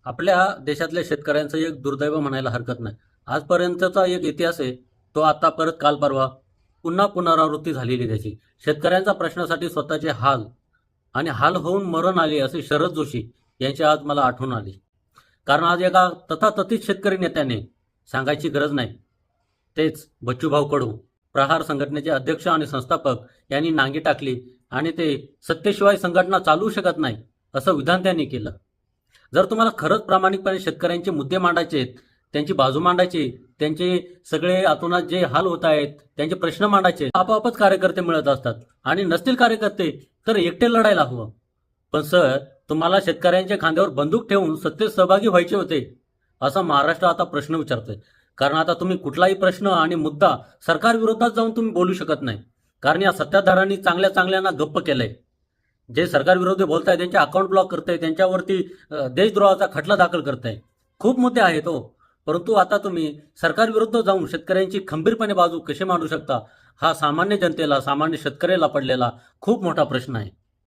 आपल्या देशातल्या शेतकऱ्यांचं एक दुर्दैव म्हणायला हरकत नाही. आजपर्यंतचा एक इतिहास आहे, तो आता परत काल परवा पुन्हा पुनरावृत्ती झालेली त्याची. शेतकऱ्यांच्या प्रश्नासाठी स्वतःचे हाल आणि हाल होऊन मरण आले असे शरद जोशी यांची आज मला आठवण आली. कारण आज एका तथातथित शेतकरी नेत्याने, सांगायची गरज नाही, तेच बच्चूभाऊ कडू, प्रहार संघटनेचे अध्यक्ष आणि संस्थापक यांनी नांगी टाकली आणि ते सत्तेशिवाय संघटना चालू शकत नाही असं विधान त्यांनी केलं. जर तुम्हाला खरंच प्रामाणिकपणे शेतकऱ्यांचे मुद्दे मांडायचे आहेत, त्यांची बाजू मांडायची, त्यांचे सगळे आतोनात जे हाल होत आहेत, त्यांचे प्रश्न मांडायचे, आपोआपच कार्यकर्ते मिळत असतात. आणि नसतील कार्यकर्ते तर एकटे लढायला हवं. पण सर, तुम्हाला शेतकऱ्यांच्या खांद्यावर बंदूक ठेवून सत्तेत सहभागी व्हायचे होते असा महाराष्ट्र आता प्रश्न विचारतोय. कारण आता तुम्ही कुठलाही प्रश्न आणि मुद्दा सरकार विरोधात जाऊन तुम्ही बोलू शकत नाही. कारण या सत्ताधाऱ्यांनी चांगल्या चांगल्यांना गप्प केलंय. जे सरकार विरोधी बोलताय त्यांचे अकाउंट ब्लॉक करताय, त्यांच्यावरती देशद्रोहाचा खटला दाखल करताय. खूप मुद्दे आहेत हो. परंतु आता तुम्ही सरकार विरुद्ध जाऊन शेतकऱ्यांची खंबीरपणे बाजू कशी मांडू शकता, हा सामान्य जनतेला, सामान्य शेतकऱ्याला पडलेला खूप मोठा प्रश्न आहे.